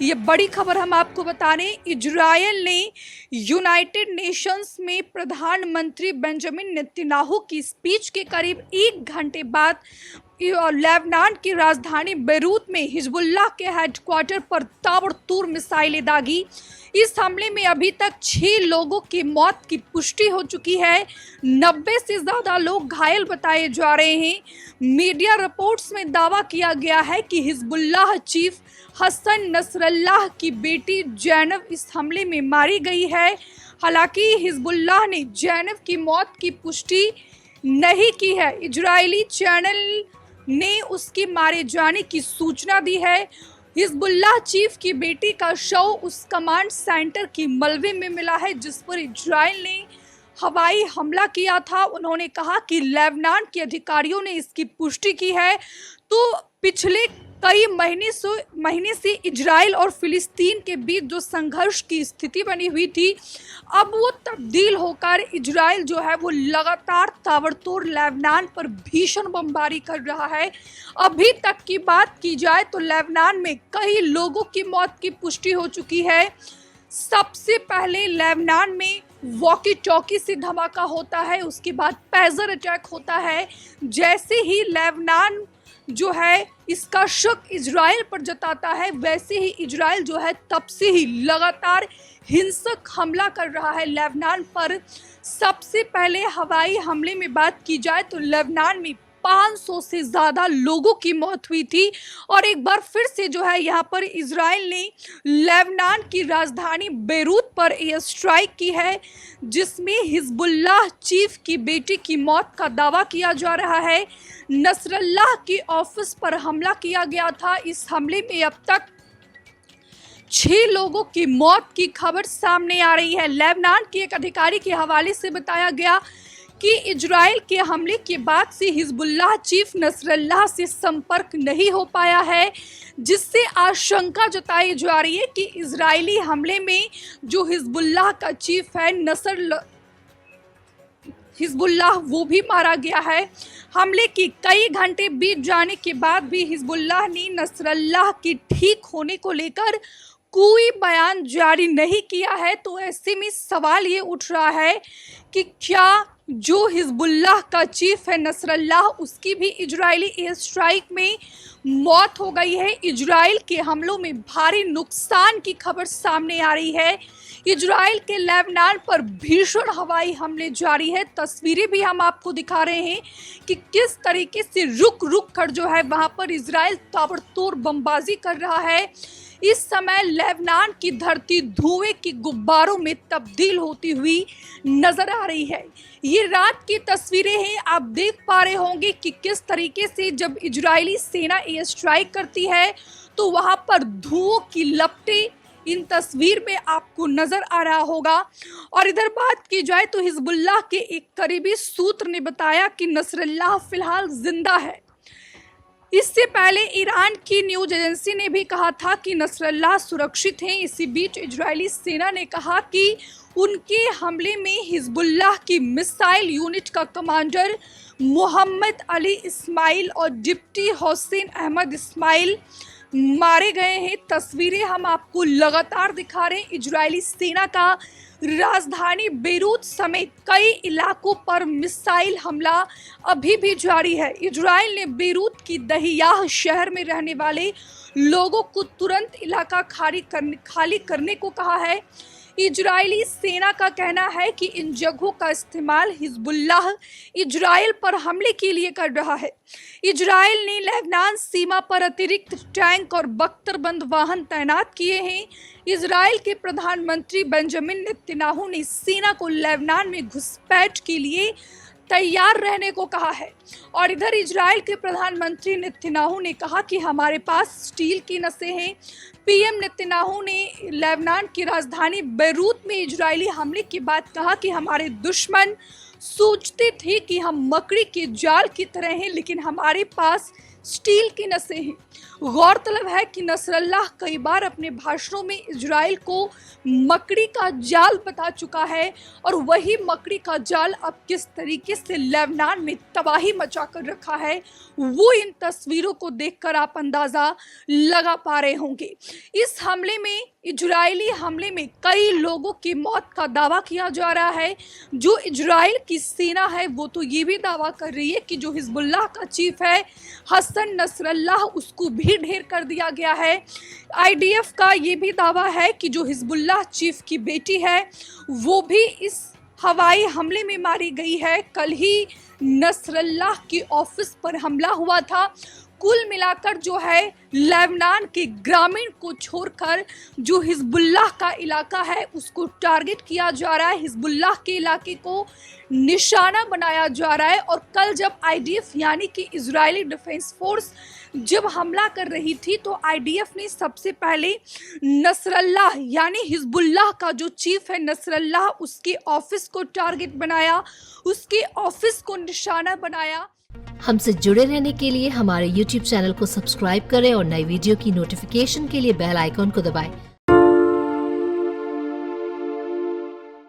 ये बड़ी खबर हम आपको बता रहे हैं। इजराइल ने यूनाइटेड नेशंस में प्रधानमंत्री बेंजामिन नेतन्याहू की स्पीच के करीब 1 घंटे बाद लेबनान की राजधानी बेरूत में हिजबुल्लाह के हेडक्वार्टर पर ताबड़तोड़ मिसाइलें दागी। इस हमले में अभी तक 6 लोगों की मौत की पुष्टि हो चुकी है। 90 से ज़्यादा लोग घायल बताए जा रहे हैं। मीडिया रिपोर्ट्स में दावा किया गया है कि हिजबुल्लाह चीफ हसन नसरल्लाह की बेटी जैनब इस हमले में मारी गई है। हालांकि हिजबुल्लाह ने जैनब की मौत की पुष्टि नहीं की है। इजरायली चैनल ने उसके मारे जाने की सूचना दी है। हिजबुल्लाह चीफ की बेटी का शव उस कमांड सेंटर की मलबे में मिला है जिस पर इजराइल ने हवाई हमला किया था। उन्होंने कहा कि लेबनान के अधिकारियों ने इसकी पुष्टि की है। तो पिछले कई महीने से इजराइल और फिलिस्तीन के बीच जो संघर्ष की स्थिति बनी हुई थी, अब वो तब्दील होकर इजराइल जो है वो लगातार ताबड़तोड़ लेबनान पर भीषण बमबारी कर रहा है। अभी तक की बात की जाए तो लेबनान में कई लोगों की मौत की पुष्टि हो चुकी है। सबसे पहले लेबनान में वॉकी टॉकी से धमाका होता है, उसके बाद पेजर अटैक होता है। जैसे ही लेबनान जो है इसका शक इजराइल पर जताता है, वैसे ही इजराइल जो है तब से ही लगातार हिंसक हमला कर रहा है लेबनान पर। सबसे पहले हवाई हमले में बात की जाए तो लेबनान में 500 से ज़्यादा लोगों की मौत हुई थी। और एक बार फिर से जो है यहाँ पर इजराइल ने लेबनान की राजधानी बेरूत पर एयर स्ट्राइक की है, जिसमें हिजबुल्लाह चीफ की बेटी की मौत का दावा किया जा रहा है। नसरल्लाह के ऑफिस पर हमला किया गया था। इस हमले में अब तक 6 लोगों की मौत की खबर सामने आ रही है। लेबनान के एक अधिकारी के हवाले से बताया गया कि इजराइल के हमले के बाद से हिजबुल्लाह चीफ नसरल्लाह से संपर्क नहीं हो पाया है, जिससे आशंका जताई जा रही है कि इजरायली हमले में जो हिजबुल्लाह का चीफ है हिजबुल्लाह वो भी मारा गया है। हमले के कई घंटे बीत जाने के बाद भी हिजबुल्लाह ने नसरल्लाह के ठीक होने को लेकर कोई बयान जारी नहीं किया है। तो ऐसे में सवाल ये उठ रहा है कि क्या जो हिजबुल्लाह का चीफ है नसरल्लाह, उसकी भी इजरायली एयर स्ट्राइक में मौत हो गई है। इजराइल के हमलों में भारी नुकसान की खबर सामने आ रही है। इजराइल के लेबनान पर भीषण हवाई हमले जारी है। तस्वीरें भी हम आपको दिखा रहे हैं कि किस तरीके से रुक रुक कर जो है वहां पर इजराइल ताबड़तोड़ बमबाजी कर रहा है। इस समय लेबनान की धरती धुएं के गुब्बारों में तब्दील होती हुई नजर आ रही है। ये रात की तस्वीरें हैं, आप देख पा रहे होंगे कि किस तरीके से जब इजरायली सेना एयर स्ट्राइक करती है तो वहां पर धुओं की लपटें इन तस्वीर में आपको नजर आ रहा होगा। और इधर बात की जाए तो हिजबुल्लाह के एक करीबी सूत्र ने बताया कि नसरल्लाह फिलहाल जिंदा है। इससे पहले ईरान की न्यूज एजेंसी ने भी कहा था कि नसरल्लाह सुरक्षित हैं। इसी बीच इजरायली सेना ने कहा कि उनके हमले में हिजबुल्लाह की मिसाइल यूनिट का कमांडर मोहम्मद अली इस्माइल और डिप्टी हुसैन अहमद इस्माइल मारे गए हैं। तस्वीरें हम आपको लगातार दिखा रहे हैं। इजरायली सेना का राजधानी बेरूत समेत कई इलाकों पर मिसाइल हमला अभी भी जारी है। इजराइल ने बेरूत की दहियाह शहर में रहने वाले लोगों को तुरंत इलाका खाली करने को कहा है। इजरायली सेना का कहना है कि इन जगहों का इस्तेमाल हिजबुल्लाह इजराइल पर हमले के लिए कर रहा है। इजराइल ने लेबनान सीमा पर अतिरिक्त टैंक और बख्तरबंद वाहन तैनात किए हैं। इजराइल के प्रधानमंत्री बेंजामिन नेतन्याहू ने सेना को लेबनान में घुसपैठ के लिए तैयार रहने को कहा है। और इधर इजराइल के प्रधानमंत्री नेतन्याहू ने कहा कि हमारे पास स्टील की नसें हैं। पीएम नेतन्याहू ने लेबनान की राजधानी बेरूत में इजरायली हमले के बाद कहा कि हमारे दुश्मन सोचते थे कि हम मकड़ी के जाल की तरह हैं, लेकिन हमारे पास स्टील की नसें हैं। गौरतलब है कि नसरल्लाह कई बार अपने भाषणों में इजराइल को मकड़ी का जाल बता चुका है और वही मकड़ी का जाल अब किस तरीके से लेबनान में तबाही मचा कर रखा है वो इन तस्वीरों को देखकर आप अंदाज़ा लगा पा रहे होंगे। इस हमले में, इजरायली हमले में कई लोगों की मौत का दावा किया जा रहा है। जो इजराइल की सेना है वो तो ये भी दावा कर रही है कि जो हिजबुल्लाह का चीफ है हसन नसरल्लाह उसको भी ढेर कर दिया गया है। आईडीएफ का ये भी दावा है कि जो हिजबुल्लाह चीफ की बेटी है वो भी इस हवाई हमले में मारी गई है। कल ही नसरल्लाह के ऑफिस पर हमला हुआ था। कुल मिलाकर जो है लेबनान के ग्रामीण को छोड़कर जो हिजबुल्लाह का इलाका है उसको टारगेट किया जा रहा है, हिजबुल्लाह के इलाके को निशाना बनाया जा रहा है। और कल जब आईडीएफ यानी कि इजरायली डिफेंस फोर्स जब हमला कर रही थी तो आईडीएफ ने सबसे पहले नसरल्लाह यानी हिजबुल्लाह का जो चीफ है नसरल्लाह उसके ऑफिस को टारगेट बनाया, उसके ऑफिस को निशाना बनाया। हमसे जुड़े रहने के लिए हमारे YouTube चैनल को सब्सक्राइब करें और नई वीडियो की नोटिफिकेशन के लिए बेल आइकॉन को दबाएं।